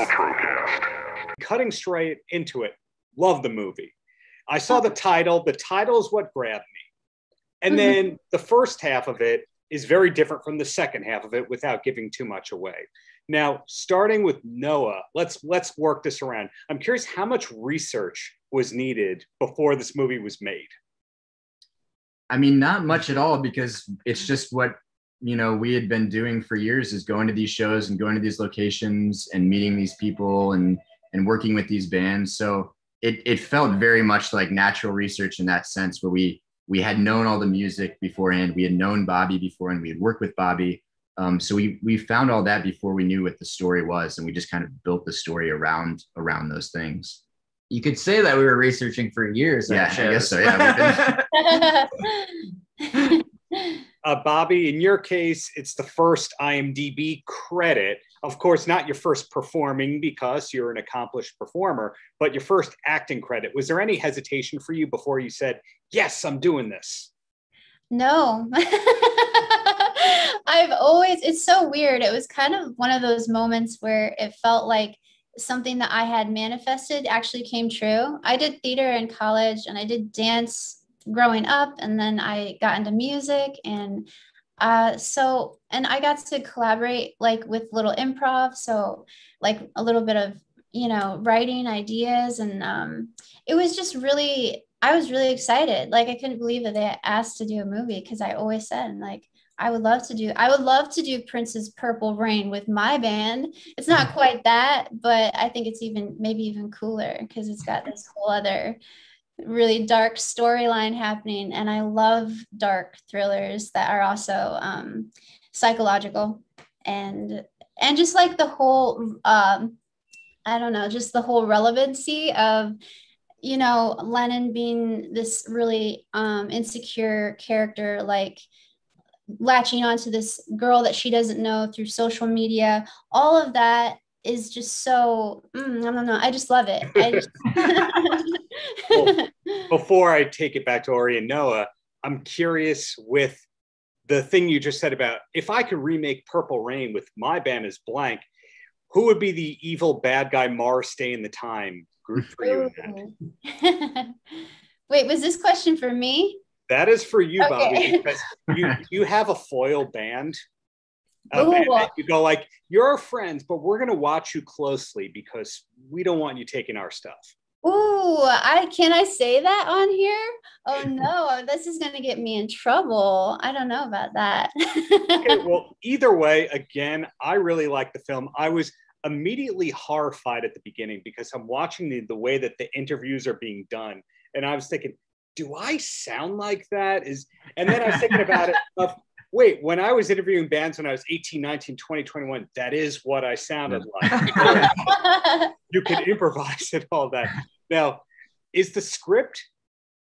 Paltrocast. Cutting straight into it, love the movie. I saw the title. The title is what grabbed me. And then the first half of it is very different from the second half of it without giving too much away. Now, starting with Noah, let's work this around. I'm curious how much research was needed before this movie was made. I mean, not much at all, because it's just what, we had been doing for years, is going to these shows and going to these locations and meeting these people and working with these bands. So it felt very much like natural research in that sense, where we had known all the music beforehand. We had known Bobbi before, and we had worked with Bobbi. So we found all that before we knew what the story was, and we just kind of built the story around those things. You could say that we were researching for years. Yeah, I guess so. Yeah. Bobbi, in your case, it's the first IMDb credit. Of course, not your first performing, because you're an accomplished performer, but your first acting credit. Was there any hesitation for you before you said, yes, I'm doing this? No. It's so weird. It was kind of one of those moments where it felt like something that I had manifested actually came true. I did theater in college and I did dance growing up, and then I got into music, and and I got to collaborate like with little improv, so like a little bit of writing ideas, and it was just really, I was really excited. Like I couldn't believe that they asked to do a movie, because I always said, like, I would love to do Prince's Purple Rain with my band. It's not quite that, but I think it's maybe even cooler, because it's got this whole other really dark storyline happening. And I love dark thrillers that are also psychological and just like the whole, just the whole relevancy of, Lennon being this really insecure character, like latching onto this girl that she doesn't know through social media. All of that is just so, I don't know. I just love it. Well, before I take it back to Ori and Noah, I'm curious with the thing you just said about, if I could remake Purple Rain with my band as blank, who would be the evil bad guy Mars Stay in the Time group for you? Wait, was this question for me? That is for you, Okay. Bobbi, because you have a foil band. You go like, you're our friends, but we're going to watch you closely because we don't want you taking our stuff. Ooh, can I say that on here? Oh no, this is going to get me in trouble. I don't know about that. Okay, well, either way, again, I really like the film. I was immediately horrified at the beginning because I'm watching the way that the interviews are being done. And I was thinking, do I sound like that? And then I was thinking about it of, wait, when I was interviewing bands when I was 18, 19, 20, 21, that is what I sounded like. You can improvise and all that. Now, is the script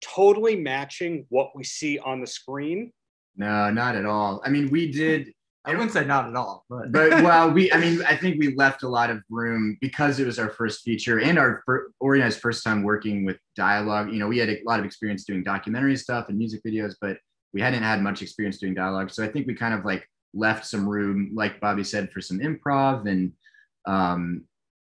totally matching what we see on the screen? No, not at all. I mean, we did. I wouldn't say not at all, but well, I think we left a lot of room because it was our first feature and Ori and I's first time working with dialogue. We had a lot of experience doing documentary stuff and music videos, but we hadn't had much experience doing dialogue. So I think we kind of like left some room, like Bobbi said, for some improv. And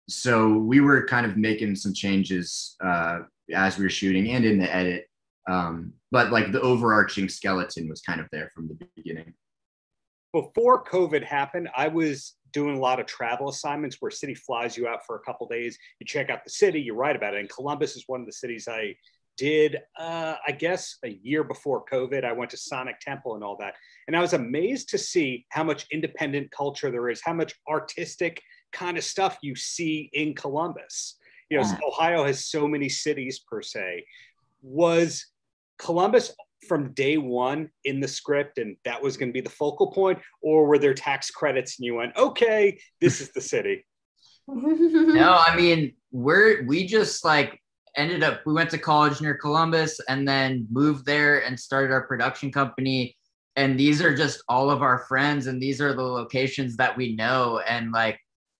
so we were kind of making some changes as we were shooting and in the edit. But like the overarching skeleton was kind of there from the beginning. Before COVID happened, I was doing a lot of travel assignments where city flies you out for a couple of days. You check out the city, you write about it. And Columbus is one of the cities I did, I guess, a year before COVID. I went to Sonic Temple and all that. And I was amazed to see how much independent culture there is, how much artistic kind of stuff you see in Columbus. Ohio has so many cities per se. Was Columbus from day one in the script and that was going to be the focal point, or were there tax credits and you went, okay, this is the city? No, I mean, we just like we went to college near Columbus and then moved there and started our production company. And these are just all of our friends, and these are the locations that we know. And like,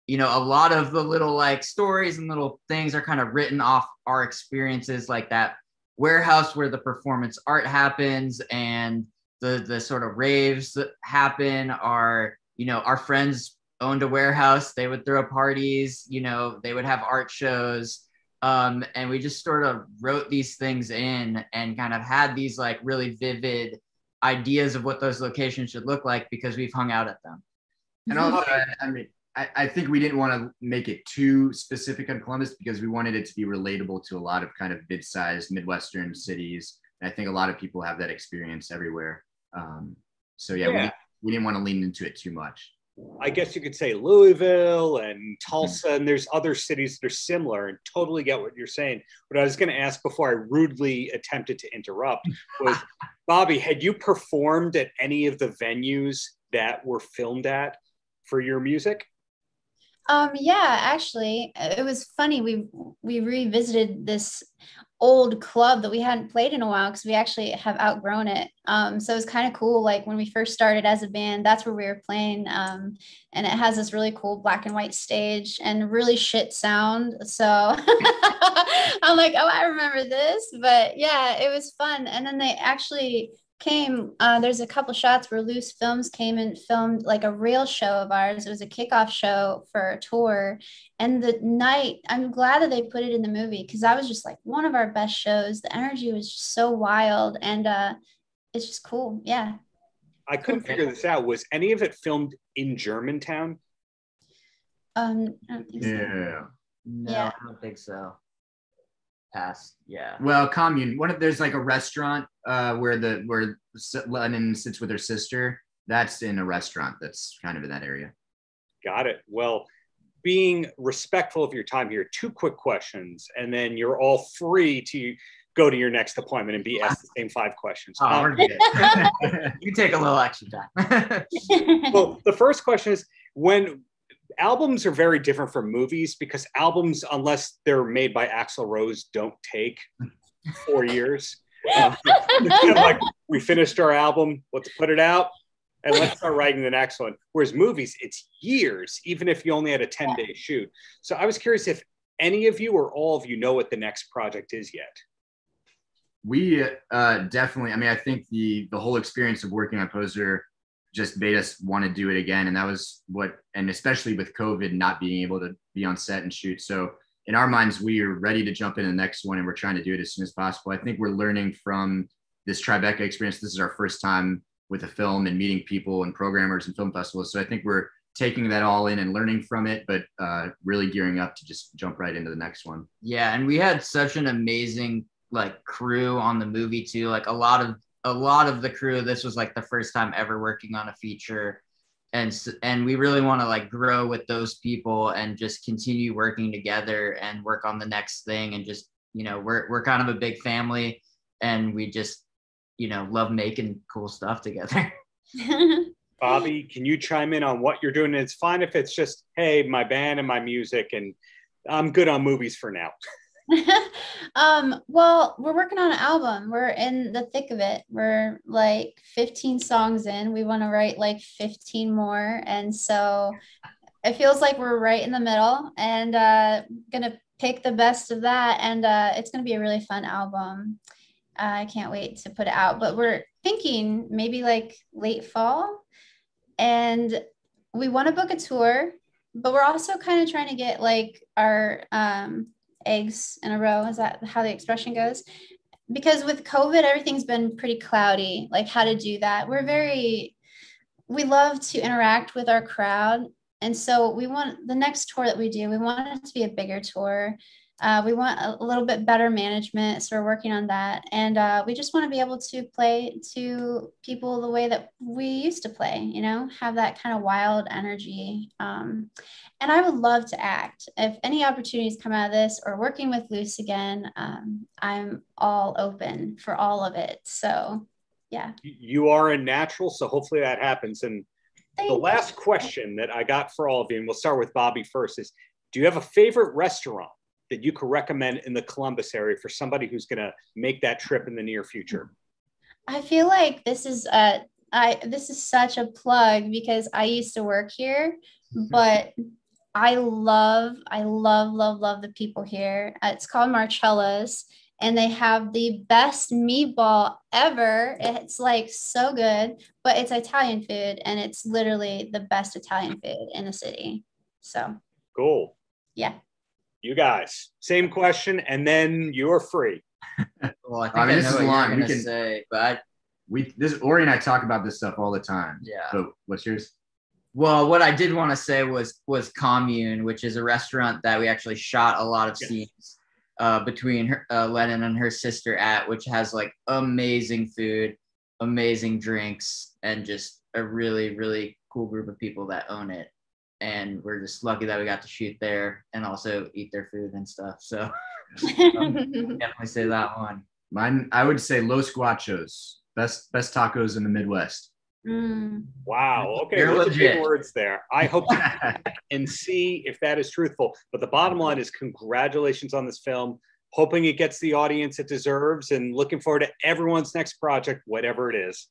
a lot of the little like stories and little things are kind of written off our experiences, like that warehouse where the performance art happens and the sort of raves that happen are, our friends owned a warehouse. They would throw parties, you know, they would have art shows. And we just sort of wrote these things in and kind of had these like really vivid ideas of what those locations should look like because we've hung out at them. And also, I mean, I think we didn't want to make it too specific on Columbus because we wanted it to be relatable to a lot of kind of mid-sized Midwestern cities. And I think a lot of people have that experience everywhere. So yeah. We didn't want to lean into it too much. I guess you could say Louisville and Tulsa, and there's other cities that are similar, and totally get what you're saying. What I was going to ask before I rudely attempted to interrupt was, Bobbi, had you performed at any of the venues that were filmed at for your music? Yeah, actually, it was funny. We revisited this old club that we hadn't played in a while because we actually have outgrown it. So it was kind of cool. Like when we first started as a band, that's where we were playing. And it has this really cool black and white stage and really shit sound. So I'm like, oh, I remember this. But yeah, it was fun. And then they actually came, there's a couple shots where Loose Films came and filmed like a real show of ours. It was a kickoff show for a tour, and the night, I'm glad that they put it in the movie because that was just like one of our best shows. The energy was just so wild, and it's just cool. Yeah, I couldn't figure this out. Was any of it filmed in Germantown? I don't think so. Yeah. No, Yeah. I don't think so. Past, yeah. Well, commune. There's like a restaurant where Lennon sits with her sister. That's in a restaurant that's kind of in that area. Got it. Well, being respectful of your time here, 2 quick questions, and then you're all free to go to your next appointment and be asked the same 5 questions. We're good. You take a little extra time. Well, the first question is, when albums are very different from movies because albums, unless they're made by Axl Rose, don't take 4 years. Like, we finished our album, let's put it out, and let's start writing the next one. Whereas movies, it's years, even if you only had a 10-day shoot. So I was curious if any of you or all of you know what the next project is yet. We definitely, I mean, I think the whole experience of working on Poser just made us want to do it again. And that was and especially with COVID not being able to be on set and shoot. So in our minds, we are ready to jump in the next one and we're trying to do it as soon as possible. I think we're learning from this Tribeca experience. This is our first time with a film and meeting people and programmers and film festivals. So I think we're taking that all in and learning from it, but really gearing up to just jump right into the next one. Yeah. And we had such an amazing like crew on the movie too. Like a lot of the crew, this was like the first time ever working on a feature, and we really want to like grow with those people and just continue working together and work on the next thing. And just, you know, we're kind of a big family and we just, you know, love making cool stuff together. Bobbi, can you chime in on what you're doing? And it's fine if it's just, hey, my band and my music, and I'm good on movies for now. Well, we're working on an album. We're in the thick of it. We're like 15 songs in. We want to write like 15 more. And so it feels like we're right in the middle, and gonna pick the best of that. And it's gonna be a really fun album. I can't wait to put it out, but we're thinking maybe like late fall, and we want to book a tour, but we're also kind of trying to get like our eggs in a row. Is that how the expression goes? Because with COVID, everything's been pretty cloudy, like how to do that. We love to interact with our crowd. And so we want the next tour that we do, we want it to be a bigger tour. We want a little bit better management. So we're working on that. And we just want to be able to play to people the way that we used to play, you know, have that kind of wild energy. And I would love to act. If any opportunities come out of this or working with Loose again, I'm all open for all of it. So, yeah. You are a natural, so hopefully that happens. And the last question that I got for all of you, and we'll start with Bobbi first, is do you have a favorite restaurant that you could recommend in the Columbus area for somebody who's going to make that trip in the near future? I feel like this is such a plug because I used to work here, but I love the people here. It's called Marcella's, and they have the best meatball ever. It's like so good, but it's Italian food, and it's literally the best Italian food in the city. So cool. Yeah. You guys, same question, and then you're free. Well, I think this is long. We can say, but Ori and I talk about this stuff all the time. Yeah. So what's yours? Well, what I did want to say was Commune, which is a restaurant that we actually shot a lot of scenes between Lennon and her sister at, which has like amazing food, amazing drinks, and just a really, really cool group of people that own it. And we're just lucky that we got to shoot there and also eat their food and stuff. So definitely say that one. Mine, I would say Los Guachos, best tacos in the Midwest. Wow. Okay. You're Those are legit. big words there. I hope to check and see if that is truthful. But the bottom line is congratulations on this film. Hoping it gets the audience it deserves, and looking forward to everyone's next project, whatever it is.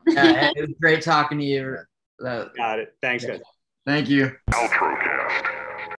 Yeah, it was great talking to you. Got it. Thanks, guys. Thank you. Paltrocast.